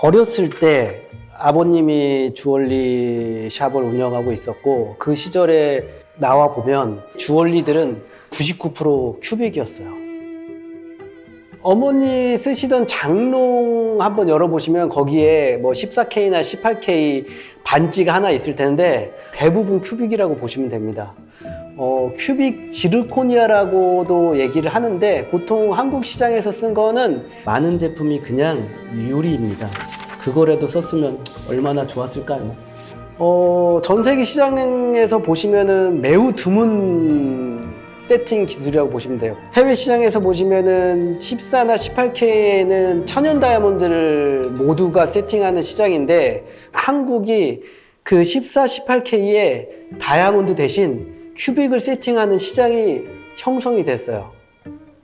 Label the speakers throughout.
Speaker 1: 어렸을 때 아버님이 주얼리 샵을 운영하고 있었고 그 시절에 나와 보면 주얼리들은 99% 큐빅이었어요. 어머니 쓰시던 장롱 한번 열어보시면 거기에 뭐 14K나 18K 반지가 하나 있을 텐데 대부분 큐빅이라고 보시면 됩니다. 큐빅 지르코니아라고도 얘기를 하는데 보통 한국 시장에서 쓴 거는 많은 제품이 그냥 유리입니다. 그거라도 썼으면 얼마나 좋았을까요? 전 세계 시장에서 보시면은 매우 드문 세팅 기술이라고 보시면 돼요. 해외 시장에서 보시면은 14나 18K는 천연 다이아몬드를 모두가 세팅하는 시장인데 한국이 그 14, 18K에 다이아몬드 대신 큐빅을 세팅하는 시장이 형성이 됐어요.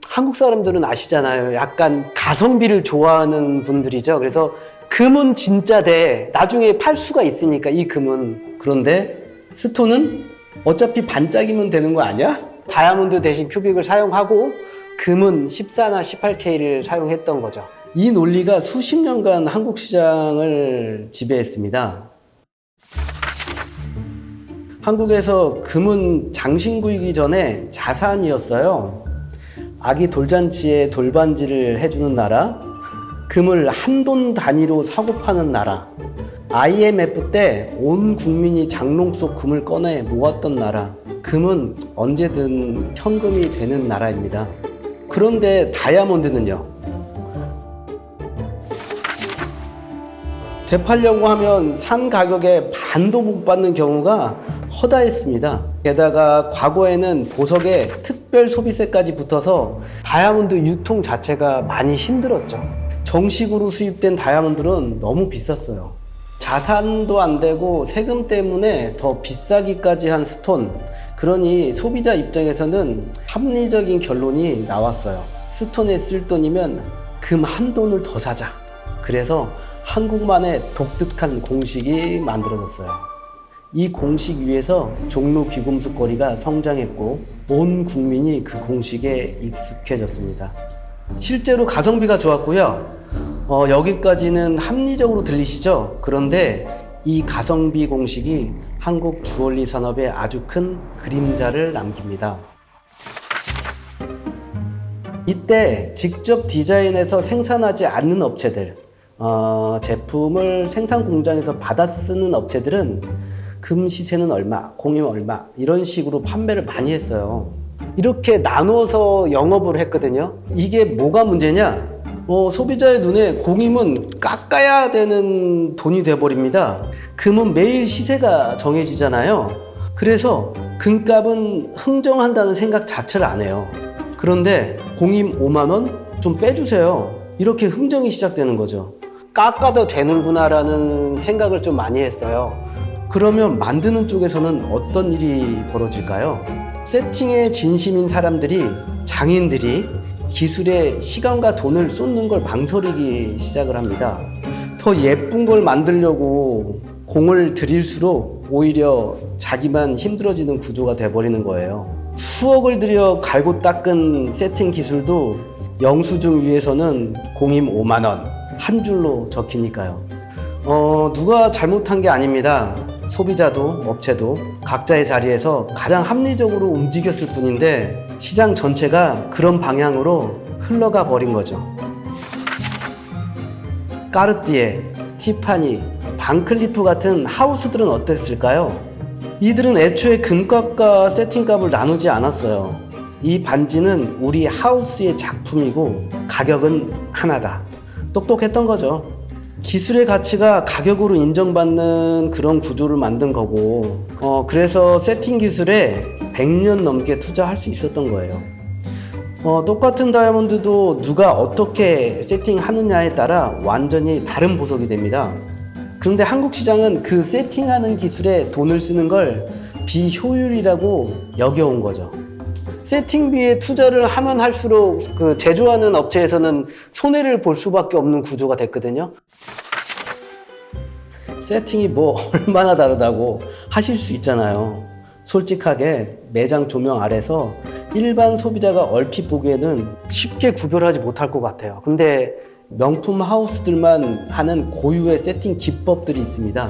Speaker 1: 한국 사람들은 아시잖아요. 약간 가성비를 좋아하는 분들이죠. 그래서 금은 진짜 돼. 나중에 팔 수가 있으니까 이 금은. 그런데 스톤은 어차피 반짝이면 되는 거 아니야? 다이아몬드 대신 큐빅을 사용하고 금은 14나 18K를 사용했던 거죠. 이 논리가 수십 년간 한국 시장을 지배했습니다. 한국에서 금은 장신구이기 전에 자산이었어요. 아기 돌잔치에 돌반지를 해주는 나라, 금을 한돈 단위로 사고 파는 나라, IMF 때 온 국민이 장롱 속 금을 꺼내 모았던 나라, 금은 언제든 현금이 되는 나라입니다. 그런데 다이아몬드는요? 되팔려고 하면 산 가격의 반도 못 받는 경우가 허다했습니다. 게다가 과거에는 보석에 특별 소비세까지 붙어서 다이아몬드 유통 자체가 많이 힘들었죠. 정식으로 수입된 다이아몬드는 너무 비쌌어요. 자산도 안 되고 세금 때문에 더 비싸기까지 한 스톤. 그러니 소비자 입장에서는 합리적인 결론이 나왔어요. 스톤에 쓸 돈이면 금 한 돈을 더 사자. 그래서 한국만의 독특한 공식이 만들어졌어요. 이 공식 위에서 종로 귀금속 거리가 성장했고 온 국민이 그 공식에 익숙해졌습니다. 실제로 가성비가 좋았고요. 여기까지는 합리적으로 들리시죠? 그런데 이 가성비 공식이 한국 주얼리 산업에 아주 큰 그림자를 남깁니다. 이때 직접 디자인해서 생산하지 않는 업체들, 제품을 생산 공장에서 받아 쓰는 업체들은 금 시세는 얼마, 공임 얼마 이런 식으로 판매를 많이 했어요. 이렇게 나눠서 영업을 했거든요. 이게 뭐가 문제냐? 소비자의 눈에 공임은 깎아야 되는 돈이 돼버립니다. 금은 매일 시세가 정해지잖아요. 그래서 금값은 흥정한다는 생각 자체를 안 해요. 그런데 공임 5만 원? 좀 빼주세요. 이렇게 흥정이 시작되는 거죠. 깎아도 되는구나라는 생각을 좀 많이 했어요. 그러면 만드는 쪽에서는 어떤 일이 벌어질까요? 세팅에 진심인 사람들이, 장인들이 기술에 시간과 돈을 쏟는 걸 망설이기 시작을 합니다. 더 예쁜 걸 만들려고 공을 들일수록 오히려 자기만 힘들어지는 구조가 돼버리는 거예요. 수억을 들여 갈고 닦은 세팅 기술도 영수증 위에서는 공임 5만 원 한 줄로 적히니까요. 누가 잘못한 게 아닙니다. 소비자도 업체도 각자의 자리에서 가장 합리적으로 움직였을 뿐인데 시장 전체가 그런 방향으로 흘러가 버린 거죠. 까르띠에, 티파니, 반클리프 같은 하우스들은 어땠을까요? 이들은 애초에 금값과 세팅값을 나누지 않았어요. 이 반지는 우리 하우스의 작품이고 가격은 하나다. 똑똑했던 거죠. 기술의 가치가 가격으로 인정받는 그런 구조를 만든 거고, 그래서 세팅 기술에 100년 넘게 투자할 수 있었던 거예요. 똑같은 다이아몬드도 누가 어떻게 세팅하느냐에 따라 완전히 다른 보석이 됩니다. 그런데 한국 시장은 그 세팅하는 기술에 돈을 쓰는 걸 비효율이라고 여겨온 거죠. 세팅비에 투자를 하면 할수록 그 제조하는 업체에서는 손해를 볼 수밖에 없는 구조가 됐거든요. 세팅이 뭐 얼마나 다르다고 하실 수 있잖아요. 솔직하게 매장 조명 아래서 일반 소비자가 얼핏 보기에는 쉽게 구별하지 못할 것 같아요. 근데 명품 하우스들만 하는 고유의 세팅 기법들이 있습니다.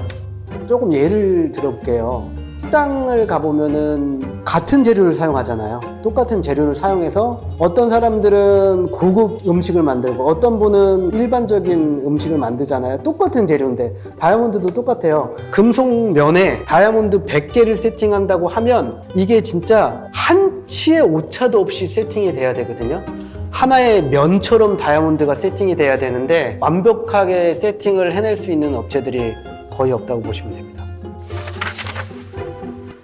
Speaker 1: 조금 예를 들어볼게요. 식당을 가보면은 같은 재료를 사용하잖아요. 똑같은 재료를 사용해서 어떤 사람들은 고급 음식을 만들고 어떤 분은 일반적인 음식을 만들잖아요. 똑같은 재료인데 다이아몬드도 똑같아요. 금속면에 다이아몬드 100개를 세팅한다고 하면 이게 진짜 한치의 오차도 없이 세팅이 돼야 되거든요. 하나의 면처럼 다이아몬드가 세팅이 돼야 되는데 완벽하게 세팅을 해낼 수 있는 업체들이 거의 없다고 보시면 됩니다.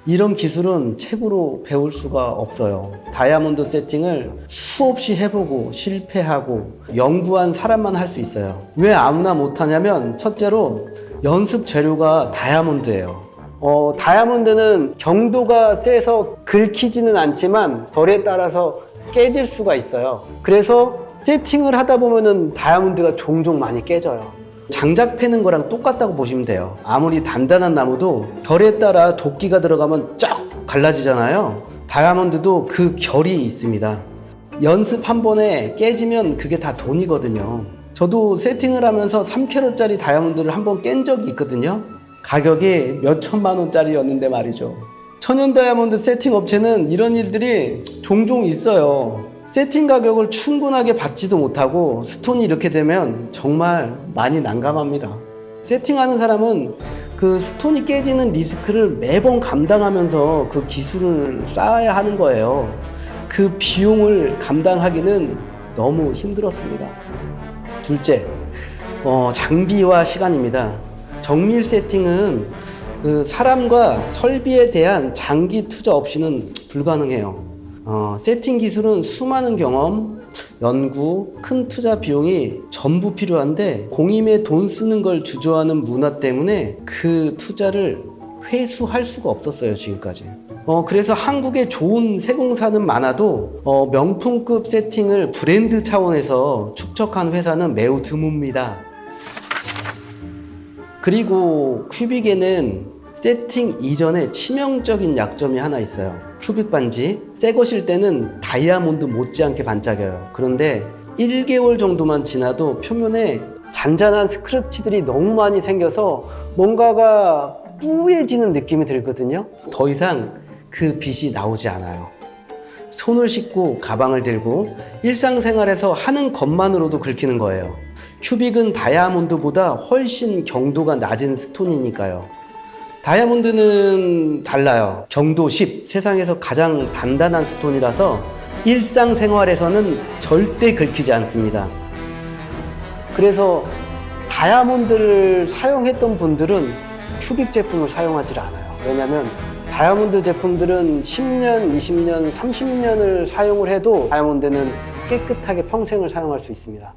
Speaker 1: 이런 기술은 책으로 배울 수가 없어요. 다이아몬드 세팅을 수없이 해보고 실패하고 연구한 사람만 할 수 있어요. 왜 아무나 못하냐면 첫째로 연습 재료가 다이아몬드예요. 다이아몬드는 경도가 세서 긁히지는 않지만 결에 따라서 깨질 수가 있어요. 그래서 세팅을 하다 보면은 다이아몬드가 종종 많이 깨져요. 장작 패는 거랑 똑같다고 보시면 돼요. 아무리 단단한 나무도 결에 따라 도끼가 들어가면 쫙 갈라지잖아요. 다이아몬드도 그 결이 있습니다. 연습 한 번에 깨지면 그게 다 돈이거든요. 저도 세팅을 하면서 3캐럿짜리 다이아몬드를 한 번 깬 적이 있거든요. 가격이 몇 천만 원짜리였는데 말이죠. 천연 다이아몬드 세팅 업체는 이런 일들이 종종 있어요. 세팅 가격을 충분하게 받지도 못하고 스톤이 이렇게 되면 정말 많이 난감합니다. 세팅하는 사람은 그 스톤이 깨지는 리스크를 매번 감당하면서 그 기술을 쌓아야 하는 거예요. 그 비용을 감당하기는 너무 힘들었습니다. 둘째, 장비와 시간입니다. 정밀 세팅은 그 사람과 설비에 대한 장기 투자 없이는 불가능해요. 세팅 기술은 수많은 경험, 연구, 큰 투자 비용이 전부 필요한데 공임에 돈 쓰는 걸 주저하는 문화 때문에 그 투자를 회수할 수가 없었어요, 지금까지. 그래서 한국에 좋은 세공사는 많아도 명품급 세팅을 브랜드 차원에서 축적한 회사는 매우 드뭅니다. 그리고 큐빅에는 세팅 이전에 치명적인 약점이 하나 있어요. 큐빅 반지 새 것일 때는 다이아몬드 못지않게 반짝여요. 그런데 1개월 정도만 지나도 표면에 잔잔한 스크래치들이 너무 많이 생겨서 뭔가가 뿌얘지는 느낌이 들거든요. 더 이상 그 빛이 나오지 않아요. 손을 씻고 가방을 들고 일상생활에서 하는 것만으로도 긁히는 거예요. 큐빅은 다이아몬드보다 훨씬 경도가 낮은 스톤이니까요. 다이아몬드는 달라요. 경도 10, 세상에서 가장 단단한 스톤이라서 일상생활에서는 절대 긁히지 않습니다. 그래서 다이아몬드를 사용했던 분들은 큐빅 제품을 사용하지 않아요. 왜냐하면 다이아몬드 제품들은 10년, 20년, 30년을 사용을 해도 다이아몬드는 깨끗하게 평생을 사용할 수 있습니다.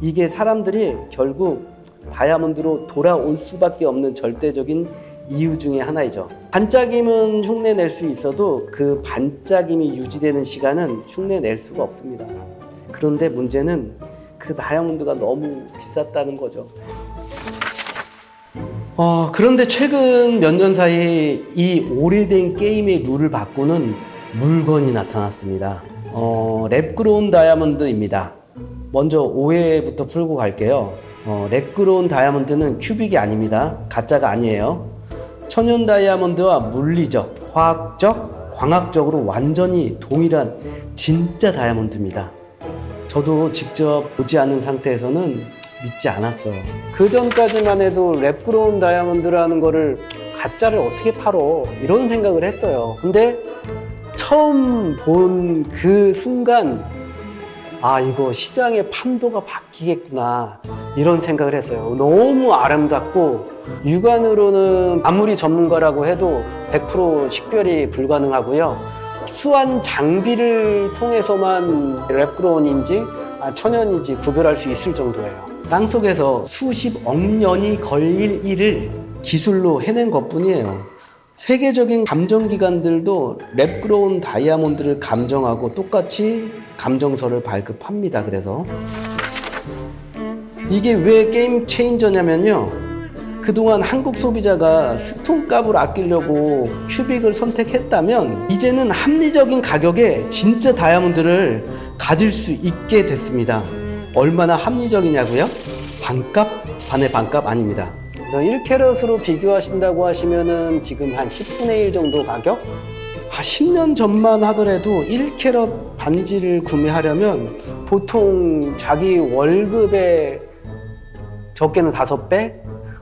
Speaker 1: 이게 사람들이 결국 다이아몬드로 돌아올 수밖에 없는 절대적인 이유 중에 하나이죠. 반짝임은 흉내 낼 수 있어도 그 반짝임이 유지되는 시간은 흉내 낼 수가 없습니다. 그런데 문제는 그 다이아몬드가 너무 비쌌다는 거죠. 그런데 최근 몇 년 사이 이 오래된 게임의 룰을 바꾸는 물건이 나타났습니다. 랩그로운 다이아몬드입니다. 먼저 오해부터 풀고 갈게요. 랩그로운 다이아몬드는 큐빅이 아닙니다. 가짜가 아니에요. 천연 다이아몬드와 물리적, 화학적, 광학적으로 완전히 동일한 진짜 다이아몬드입니다. 저도 직접 보지 않은 상태에서는 믿지 않았어요. 그 전까지만 해도 랩그로운 다이아몬드라는 거를 가짜를 어떻게 팔어? 이런 생각을 했어요. 근데 처음 본 그 순간 이거 시장의 판도가 바뀌겠구나 이런 생각을 했어요. 너무 아름답고 육안으로는 아무리 전문가라고 해도 100% 식별이 불가능하고요. 특수한 장비를 통해서만 랩그로운인지 천연인지 구별할 수 있을 정도예요. 땅속에서 수십억 년이 걸릴 일을 기술로 해낸 것뿐이에요. 세계적인 감정기관들도 랩그로운 다이아몬드를 감정하고 똑같이 감정서를 발급합니다. 그래서 이게 왜 게임 체인저냐면요, 그동안 한국 소비자가 스톤 값을 아끼려고 큐빅을 선택했다면 이제는 합리적인 가격에 진짜 다이아몬드를 가질 수 있게 됐습니다. 얼마나 합리적이냐고요? 반값? 반의 반값 아닙니다. 그래서 1캐럿으로 비교하신다고 하시면은 지금 한 10분의 1 정도 가격? 10년 전만 하더라도 1캐럿 반지를 구매하려면 보통 자기 월급의 적게는 5배,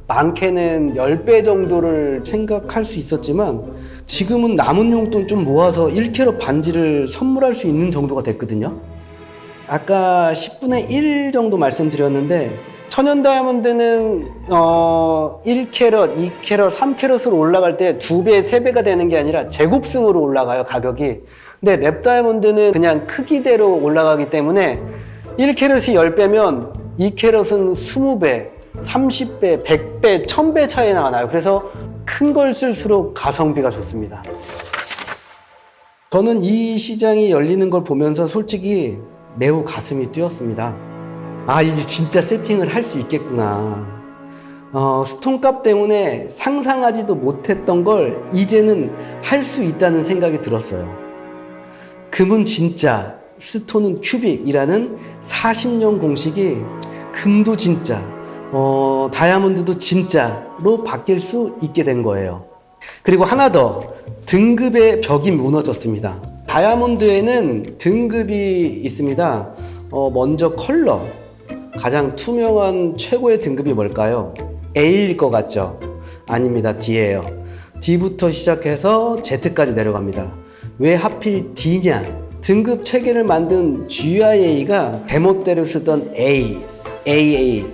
Speaker 1: 많게는 10배 정도를 생각할 수 있었지만 지금은 남은 용돈 좀 모아서 1캐럿 반지를 선물할 수 있는 정도가 됐거든요. 아까 10분의 1 정도 말씀드렸는데 천연 다이아몬드는 1캐럿, 2캐럿, 3캐럿으로 올라갈 때 2배, 3배가 되는 게 아니라 제곱승으로 올라가요, 가격이. 근데 랩 다이아몬드는 그냥 크기대로 올라가기 때문에 1캐럿이 10배면 2캐럿은 20배, 30배, 100배, 1000배 차이가 나요. 그래서 큰 걸 쓸수록 가성비가 좋습니다. 저는 이 시장이 열리는 걸 보면서 솔직히 매우 가슴이 뛰었습니다. 이제 진짜 세팅을 할 수 있겠구나. 스톤값 때문에 상상하지도 못했던 걸 이제는 할 수 있다는 생각이 들었어요. 금은 진짜, 스톤은 큐빅이라는 40년 공식이 금도 진짜, 다이아몬드도 진짜로 바뀔 수 있게 된 거예요. 그리고 하나 더, 등급의 벽이 무너졌습니다. 다이아몬드에는 등급이 있습니다. 먼저 컬러. 가장 투명한 최고의 등급이 뭘까요? A일 것 같죠? 아닙니다. D예요. D부터 시작해서 Z까지 내려갑니다. 왜 하필 D냐? 등급 체계를 만든 GIA가 제멋대로 쓰던 A, AA,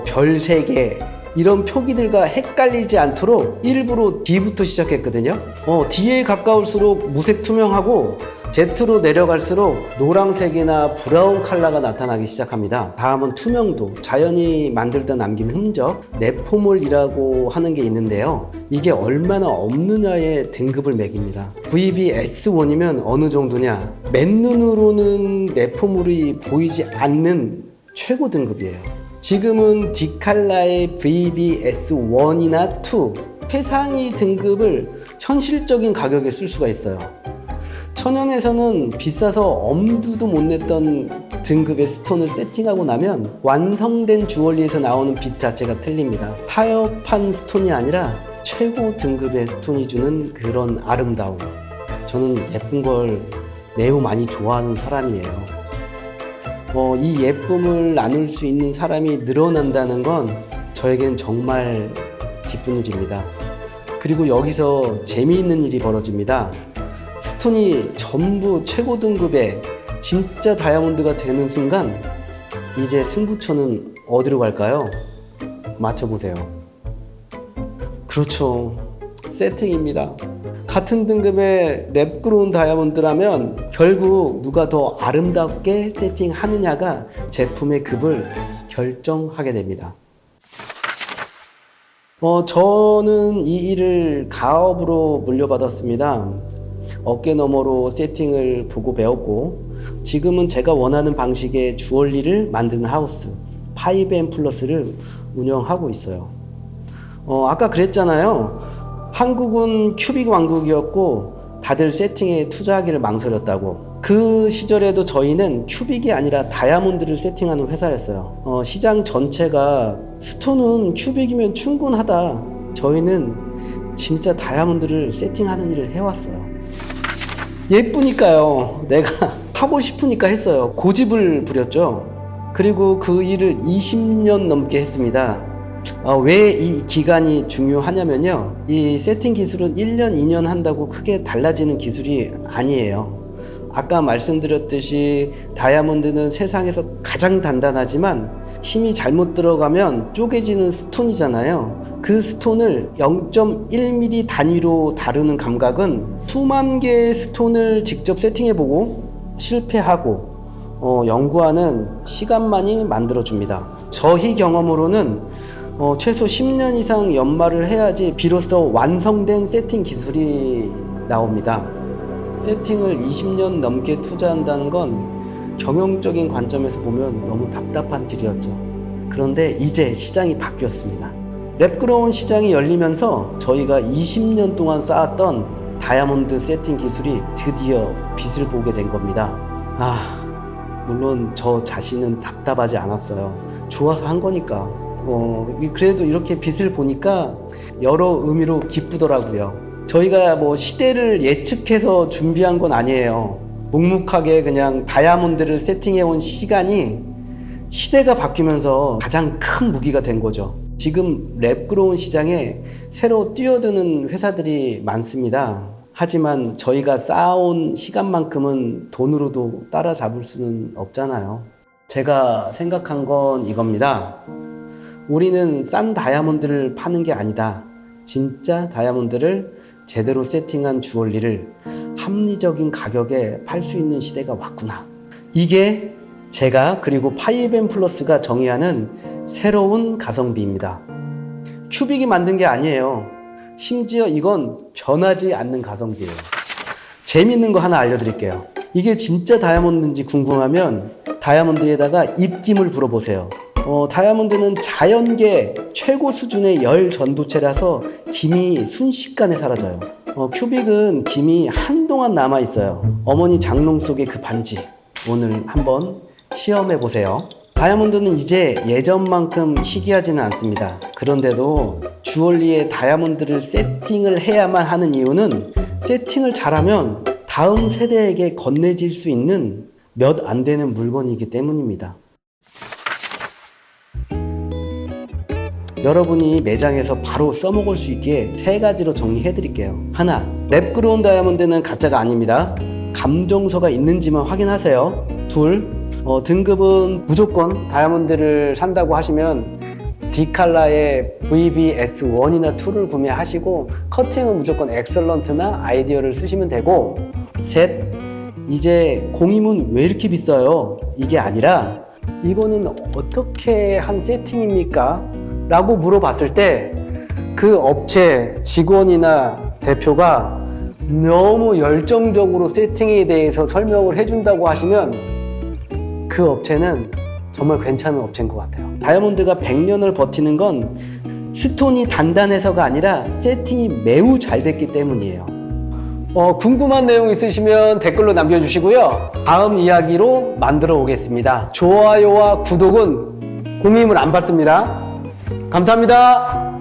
Speaker 1: 별 3개 이런 표기들과 헷갈리지 않도록 일부러 D부터 시작했거든요. D에 가까울수록 무색 투명하고 Z로 내려갈수록 노란색이나 브라운 컬러가 나타나기 시작합니다. 다음은 투명도, 자연이 만들다 남긴 흔적, 네포몰이라고 하는 게 있는데요. 이게 얼마나 없느냐의 등급을 매깁니다. VVS1이면 어느 정도냐? 맨눈으로는 네포몰이 보이지 않는 최고 등급이에요. 지금은 D칼라의 VVS1이나 2, 최상위 등급을 현실적인 가격에 쓸 수가 있어요. 천연에서는 비싸서 엄두도 못 냈던 등급의 스톤을 세팅하고 나면 완성된 주얼리에서 나오는 빛 자체가 틀립니다. 타협한 스톤이 아니라 최고 등급의 스톤이 주는 그런 아름다움. 저는 예쁜 걸 매우 많이 좋아하는 사람이에요. 이 예쁨을 나눌 수 있는 사람이 늘어난다는 건 저에겐 정말 기쁜 일입니다. 그리고 여기서 재미있는 일이 벌어집니다. 스톤이 전부 최고 등급의 진짜 다이아몬드가 되는 순간 이제 승부처는 어디로 갈까요? 맞춰보세요. 그렇죠. 세팅입니다. 같은 등급의 랩그로운 다이아몬드라면 결국 누가 더 아름답게 세팅하느냐가 제품의 급을 결정하게 됩니다. 저는 이 일을 가업으로 물려받았습니다. 어깨너머로 세팅을 보고 배웠고 지금은 제가 원하는 방식의 주얼리를 만드는 하우스 5&플러스를 운영하고 있어요. 아까 그랬잖아요. 한국은 큐빅 왕국이었고 다들 세팅에 투자하기를 망설였다고. 그 시절에도 저희는 큐빅이 아니라 다이아몬드를 세팅하는 회사였어요. 시장 전체가 스톤은 큐빅이면 충분하다. 저희는 진짜 다이아몬드를 세팅하는 일을 해왔어요. 예쁘니까요. 내가 하고 싶으니까 했어요. 고집을 부렸죠. 그리고 그 일을 20년 넘게 했습니다. 왜 이 기간이 중요하냐면요. 이 세팅 기술은 1년, 2년 한다고 크게 달라지는 기술이 아니에요. 아까 말씀드렸듯이 다이아몬드는 세상에서 가장 단단하지만 힘이 잘못 들어가면 쪼개지는 스톤이잖아요. 그 스톤을 0.1mm 단위로 다루는 감각은 수만 개의 스톤을 직접 세팅해보고 실패하고 연구하는 시간만이 만들어줍니다. 저희 경험으로는 최소 10년 이상 연마를 해야지 비로소 완성된 세팅 기술이 나옵니다. 세팅을 20년 넘게 투자한다는 건 경영적인 관점에서 보면 너무 답답한 길이었죠. 그런데 이제 시장이 바뀌었습니다. 랩그로운 시장이 열리면서 저희가 20년 동안 쌓았던 다이아몬드 세팅 기술이 드디어 빛을 보게 된 겁니다. 물론 저 자신은 답답하지 않았어요. 좋아서 한 거니까. 그래도 이렇게 빛을 보니까 여러 의미로 기쁘더라고요. 저희가 뭐 시대를 예측해서 준비한 건 아니에요. 묵묵하게 그냥 다이아몬드를 세팅해 온 시간이 시대가 바뀌면서 가장 큰 무기가 된 거죠. 지금 랩그로운 시장에 새로 뛰어드는 회사들이 많습니다. 하지만 저희가 쌓아온 시간만큼은 돈으로도 따라잡을 수는 없잖아요. 제가 생각한 건 이겁니다. 우리는 싼 다이아몬드를 파는 게 아니다. 진짜 다이아몬드를 제대로 세팅한 주얼리를 합리적인 가격에 팔 수 있는 시대가 왔구나. 이게 제가 그리고 5N+가 정의하는 새로운 가성비입니다. 큐빅이 만든 게 아니에요. 심지어 이건 변하지 않는 가성비예요. 재밌는 거 하나 알려드릴게요. 이게 진짜 다이아몬드인지 궁금하면 다이아몬드에다가 입김을 불어보세요. 다이아몬드는 자연계 최고 수준의 열 전도체라서 김이 순식간에 사라져요. 큐빅은 김이 한동안 남아있어요. 어머니 장롱 속의 그 반지 오늘 한번 시험해보세요. 다이아몬드는 이제 예전만큼 희귀하지는 않습니다. 그런데도 주얼리에 다이아몬드를 세팅을 해야만 하는 이유는 세팅을 잘하면 다음 세대에게 건네질 수 있는 몇 안 되는 물건이기 때문입니다. 여러분이 매장에서 바로 써먹을 수 있게 3가지로 정리해 드릴게요. 하나, 랩그로운 다이아몬드는 가짜가 아닙니다. 감정서가 있는지만 확인하세요. 둘, 등급은 무조건 다이아몬드를 산다고 하시면 D칼라의 VVS1이나 2를 구매하시고 커팅은 무조건 엑설런트나 아이디어를 쓰시면 되고, 셋, 이제 공임은 왜 이렇게 비싸요? 이게 아니라 이거는 어떻게 한 세팅입니까? 라고 물어봤을 때 그 업체 직원이나 대표가 너무 열정적으로 세팅에 대해서 설명을 해준다고 하시면 그 업체는 정말 괜찮은 업체인 것 같아요. 다이아몬드가 100년을 버티는 건 스톤이 단단해서가 아니라 세팅이 매우 잘 됐기 때문이에요. 궁금한 내용 있으시면 댓글로 남겨주시고요. 다음 이야기로 만들어 오겠습니다. 좋아요와 구독은 공임을 안 받습니다. 감사합니다.